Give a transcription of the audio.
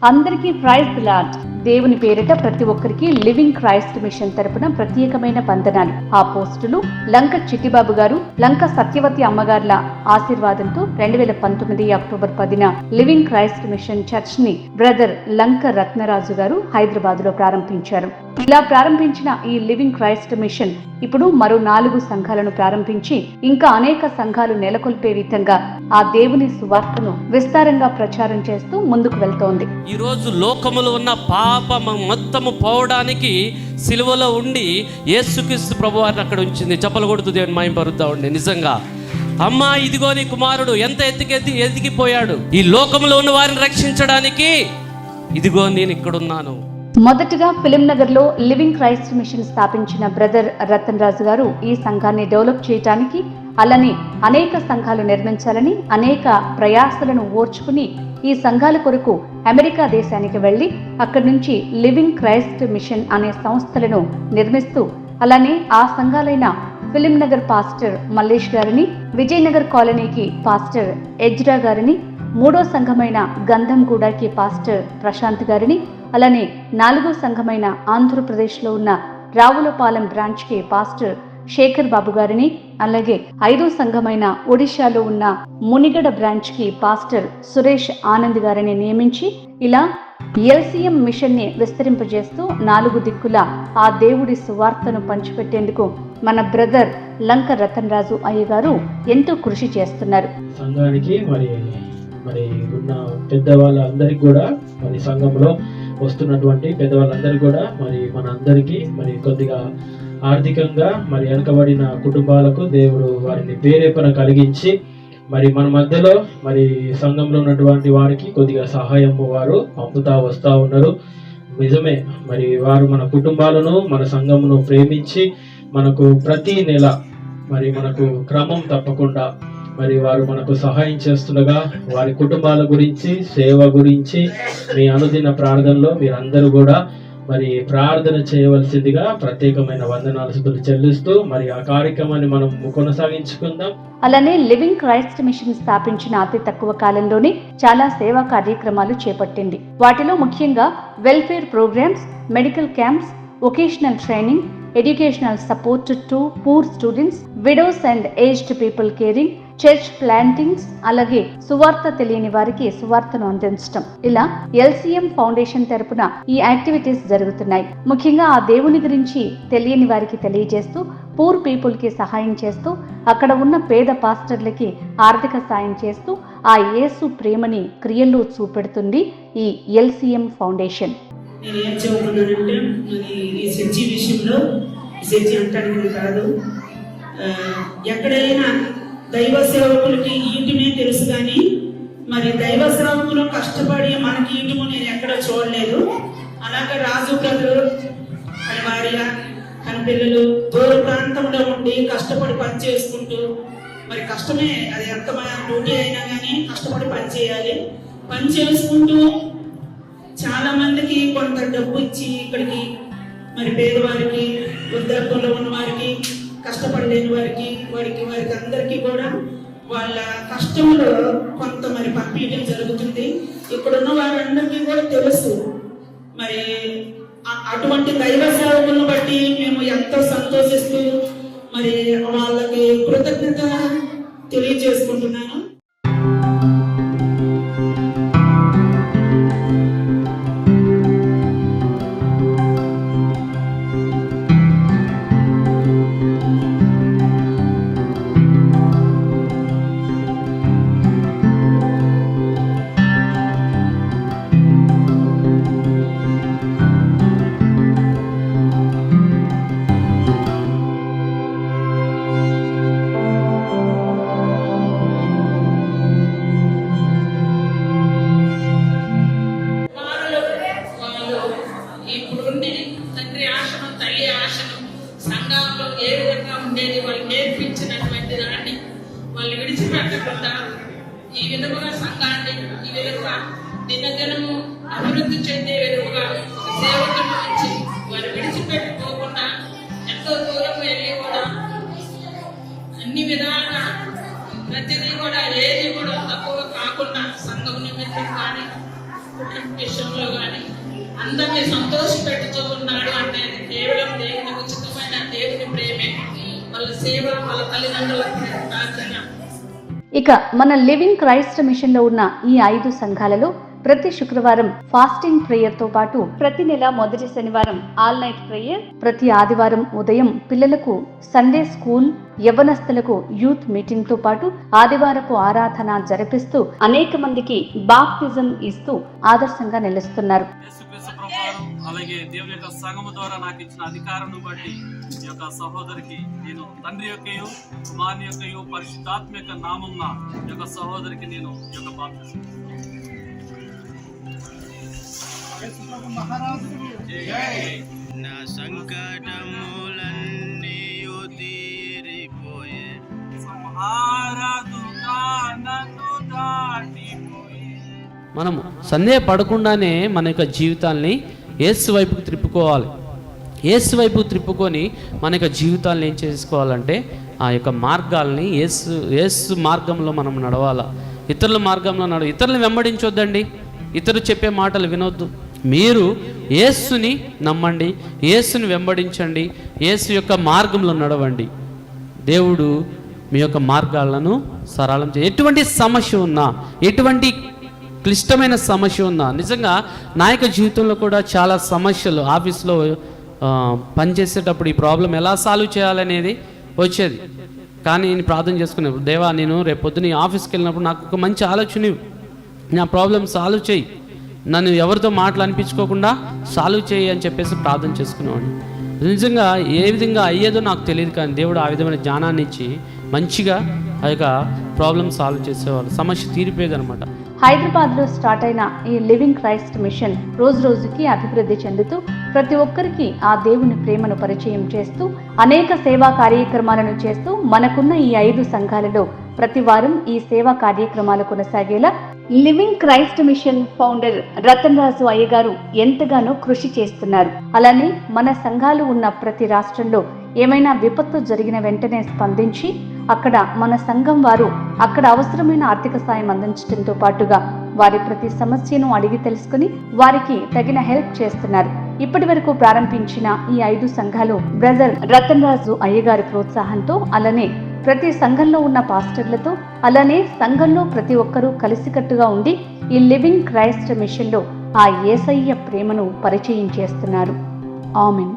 అందరికీ praise the lord. దేవుని పేరిట ప్రతి ఒక్కరికి లివింగ్ క్రైస్ట్ మిషన్ తరపున ప్రత్యేకమైన వందనాలు. ఆ పోస్టులు లంక చిట్టిబాబు గారు, లంక సత్యవతి అమ్మగారుల ఆశీర్వాదంతో 2019 అక్టోబర్ 10న లివింగ్ క్రైస్ట్ మిషన్ చర్చ్ ని బ్రదర్ లంక రత్నరాజు గారు హైదరాబాద్ లో ప్రారంభించారు. ఇలా ప్రారంభించిన ఈ లివింగ్ క్రైస్ట్ మిషన్ ఇప్పుడు మరో 4 సంఘాలను ప్రారంభించి ఇంకా అనేక సంఘాలు నెలకొల్పే విధంగా ఆ దేవుని సువార్తను విస్తారంగా ప్రచారం చేస్తూ ముందుకు వెళ్తోంది. ఈ రోజు లోకములో ఉన్న పాపం మొత్తము పోవడానికి సిలువలో ఉండి యేసుక్రీస్తు ప్రభువారిని అక్కడ ఉంచింది. చప్పలు కొడుతూ దేవుని మహిమపరుద్దా ఉండి. నిజంగా అమ్మా, ఇదిగో నీ కుమారుడు ఎంత ఎదిగిపోయాడు. ఈ లోకములో ఉన్న వారిని రక్షించడానికి ఇదిగో నేను ఇక్కడున్నాను. మొదటగా ఫిలిం నగర్ లో లివింగ్ క్రైస్ట్ మిషన్ స్థాపించిన బ్రదర్ రతన్ రాజు గారు ఈ సంఘాన్ని డెవలప్ చేయడానికి, అలానే అనేక సంఘాలు నిర్మించాలని అనేక ప్రయాసలను ఓర్చుకుని ఈ సంఘాల కొరకు అమెరికా దేశానికి వెళ్లి అక్కడి నుంచి లివింగ్ క్రైస్ట్ మిషన్ అనే సంస్థలను నిర్మిస్తూ, అలానే ఆ సంఘాలైన ఫిలిం నగర్ పాస్టర్ మల్లేష్ గారిని, విజయనగర్ కాలనీకి పాస్టర్ ఎజ్రా గారిని, 3వ సంఘమైన గంధంగూడకి పాస్టర్ ప్రశాంత్ గారిని, అలానే 4వ సంఘమైన ఆంధ్రప్రదేశ్లో ఉన్న రావులపాలెం బ్రాంచ్కి పాస్టర్ శేఖర్ బాబు గారిని, అలాగే 5వ సంఘమైన ఒడిశాలో ఉన్న మునిగడ బ్రాంచ్కి పాస్టర్ సురేష్ ఆనంద్ గారిని నియమించి ఇలా ఎల్సిఎం మిషన్ ని విస్తరింపజేస్తూ 4 దిక్కుల ఆ దేవుడి సువార్తను పంచిపెట్టేందుకు మన బ్రదర్ లంక రతన్ రాజు అయ్య గారు ఎంతో కృషి చేస్తున్నారు. సంఘానికి మరి ఉన్న పెద్దవాళ్ళందరికీ కూడా, మరి సంఘంలో వస్తున్నటువంటి పెద్దవాళ్ళందరికీ కూడా, మరి మన అందరికీ మరి కొద్దిగా ఆర్థికంగా మరి వెనుకబడిన కుటుంబాలకు దేవుడు వారిని ప్రేరేపణ కలిగించి మరి మన మధ్యలో మరి సంఘంలో ఉన్నటువంటి వారికి కొద్దిగా సహాయం వారు పంపుతా వస్తూ ఉన్నారు. నిజమే, మరి వారు మన కుటుంబాలను మన సంఘమును ప్రేమించి మనకు ప్రతి నెల మరి మనకు క్రమం తప్పకుండా మరి వారు మనకు సహాయం చేస్తుండగా వారి కుటుంబాల గురించి, సేవ గురించి మీ అనుదిన ప్రార్థనలో మీరందరూ కూడా మరి ప్రార్థన చేయవలసిందిగా ప్రత్యేకమైన వందనాలు చెల్లిస్తూ మరి ఆ కార్యక్రమాన్ని మనం కొనసాగించుకుందాం. అలానే లివింగ్ క్రైస్ట్ మిషన్ స్థాపించిన అతి తక్కువ కాలంలోనే చాలా సేవా కార్యక్రమాలు చేపట్టింది. వాటిలో ముఖ్యంగా welfare programmes, medical camps, vocational training, educational support to poor students, widows and aged people caring, church plantings, అలాగే సువార్త తెలియని వారికి సువార్తను అందించడం, ఇలా ఎల్సిఎం ఫౌండేషన్ తరపున ఈ యాక్టివిటీస్ జరుగుతున్నాయి. ముఖ్యంగా ఆ దేవుని గురించి తెలియని వారికి తెలియజేస్తూ, పూర్ పీపుల్ కి సహాయం చేస్తూ, అక్కడ ఉన్న పేద పాస్టర్లకి ఆర్థిక సాయం చేస్తూ ఆ యేసు ప్రేమని క్రియల్లో చూపెడుతుంది ఈ ఎల్సిఎం ఫౌండేషన్. నేను ఏం చెబుతున్నానంటే, మరి ఈ చర్చి విషయంలో చర్చి అంటానికి కాదు, ఎక్కడైనా దైవ సేవకులకి ఈటుమే తెలుసు, కానీ మరి దైవ సేవకులు కష్టపడి మనకి ఈటుము నేను ఎక్కడ చూడలేదు. అలాగే రాజు బ్రదరు తన భార్య, తన పిల్లలు దూర ప్రాంతంలో ఉండి కష్టపడి పని చేసుకుంటూ, మరి కష్టమే, అది ఎంత డ్యూటీ అయినా కానీ కష్టపడి పని చేయాలి. పని చేసుకుంటూ చాలా మందికి కొంత డబ్బు ఇచ్చి ఇక్కడికి మరి పేదవారికి, వృద్ధాప్యంలో ఉన్న వారికి, కష్టపడలేని వారికి అందరికీ కూడా వాళ్ళ కష్టంలో కొంత మరి పంపించడం జరుగుతుంది. ఇక్కడున్న వారందరికీ కూడా తెలుసు. మరి అటువంటి దైవ సేవకులను బట్టి మేము ఎంతో సంతోషిస్తూ మరి వాళ్ళకి కృతజ్ఞత తెలియజేసుకుంటున్నాను. ఈ విధముగా సంఘాన్ని ఈ విధంగా దినదినము అభివృద్ధి చెందే విధముగా సేవకుల నుంచి వారు విడిచిపెట్టుకోకుండా ఎంతో దూరం వెళ్ళి కూడా అన్ని విధాలుగా ప్రతిదీ కూడా ఏది కూడా తక్కువ కాకుండా సంఘం నిమిత్తం కానీ విషయంలో కానీ అందరినీ సంతోషపెట్టుతూ ఉన్నాడు అంటే అది కేవలం దేవుని ఉచితమైన దేవుని ప్రేమే, వాళ్ళ సేవ, వాళ్ళ తల్లిదండ్రుల ప్రార్థన. ఇక మన లివింగ్ క్రైస్ట్ మిషన్ లో ఉన్న ఈ 5 సంఘాలలో ప్రతి శుక్రవారం ఫాస్టింగ్ ప్రేయర్ తో పాటు ప్రతి నెల మొదటి శనివారం ఆల్ నైట్ ప్రేయర్, ప్రతి ఆదివారం ఉదయం పిల్లలకు సండే స్కూల్, యవ్వనస్తులకు యూత్ మీటింగ్ తో పాటు ఆదివారపు ఆరాధన జరిపిస్తూ అనేక మందికి బాప్తిజం ఇస్తూ ఆదర్శంగా నిలుస్తున్నారు. అలాగే దేవుని యొక్క సంఘము ద్వారా నాకు ఇచ్చిన అధికారం బట్టి ఈ యొక్క సహోదరికి నేను తండ్రి యొక్కయు కుమారుని యొక్కయు పరిశుద్ధాత్మ యొక్క నామమున ఈ యొక్క సహోదరికి నేను ఈ యొక్క బాప్తిజం నా సంకటములన్నీ తీరిపోయే మనము సందేహపడకుండానే మన యొక్క జీవితాల్ని యేసు వైపుకు త్రిప్పుకోవాలి. యేసు వైపుకు త్రిప్పుకొని మన యొక్క జీవితాలను ఏం చేసుకోవాలంటే ఆ యొక్క మార్గాల్ని యేసు మార్గంలో మనం నడవాలా. ఇతరుల మార్గంలో ఇతరులను వెంబడించొద్దండి, ఇతరులు చెప్పే మాటలు వినొద్దు. మీరు యేసుని నమ్మండి, యేసుని వెంబడించండి, యేసు యొక్క మార్గంలో నడవండి. దేవుడు మీ యొక్క మార్గాలను సరళం ఎటువంటి సమస్య ఉన్నా, ఎటువంటి క్లిష్టమైన సమస్య ఉందా, నిజంగా నా యొక్క జీవితంలో కూడా చాలా సమస్యలు, ఆఫీస్లో పనిచేసేటప్పుడు ఈ ప్రాబ్లం ఎలా సాల్వ్ చేయాలనేది వచ్చేది. కానీ నేను ప్రార్థన చేసుకునేప్పుడు, దేవా నేను రేపు పొద్దున ఆఫీస్కి వెళ్ళినప్పుడు నాకు ఒక మంచి ఆలోచన, నా ప్రాబ్లం సాల్వ్ చేయి, నన్ను ఎవరితో మాటలు అనిపించుకోకుండా సాల్వ్ చేయి అని చెప్పేసి ప్రార్థన చేసుకునేవాడిని. నిజంగా ఏ విధంగా అయ్యేదో నాకు తెలియదు, కానీ దేవుడు ఆ విధమైన జ్ఞానాన్ని ఇచ్చి మంచిగా ఆ యొక్క ప్రాబ్లం సాల్వ్ చేసేవాళ్ళు, సమస్య తీరిపోయేది అనమాట. హైదరాబాద్ లో స్టార్ట్ అయిన ఈ లివింగ్ క్రైస్ట్ మిషన్ రోజు రోజుకి అభివృద్ధి చెందుతూ ప్రతి ఒక్కరికి ఆ దేవుని ప్రేమను పరిచయం చేస్తూ అనేక సేవా కార్యక్రమాలను చేస్తూ మనకున్న ఈ 5 సంఘాలలో ప్రతి వారం ఈ సేవా కార్యక్రమాలు కొనసాగేలా Living Christ Mission founder Ratan Raju అయ్యగారు ఎంతగానో కృషి చేస్తున్నారు. అలానే మన సంఘాలు ఉన్న ప్రతి రాష్ట్రంలో ఏమైనా విపత్తు జరిగిన వెంటనే స్పందించి అక్కడ మన సంఘం వారు అక్కడ అవసరమైన ఆర్థిక సాయం అందించడంతో పాటుగా వారి ప్రతి సమస్యను అడిగి తెలుసుకుని వారికి తగిన హెల్ప్ చేస్తున్నారు. ఇప్పటి వరకు ప్రారంభించిన ఈ 5 సంఘాలు బ్రదర్ రతన్ రాజు అయ్యగారి ప్రోత్సాహంతో, అలానే ప్రతి సంఘంలో ఉన్న పాస్టర్లతో, అలానే సంఘంలో ప్రతి ఒక్కరూ కలిసికట్టుగా ఉండి ఈ లివింగ్ క్రైస్ట్ మిషన్లో ఆ యేసయ్య ప్రేమను పరిచయం చేస్తున్నారు. ఆమెన్.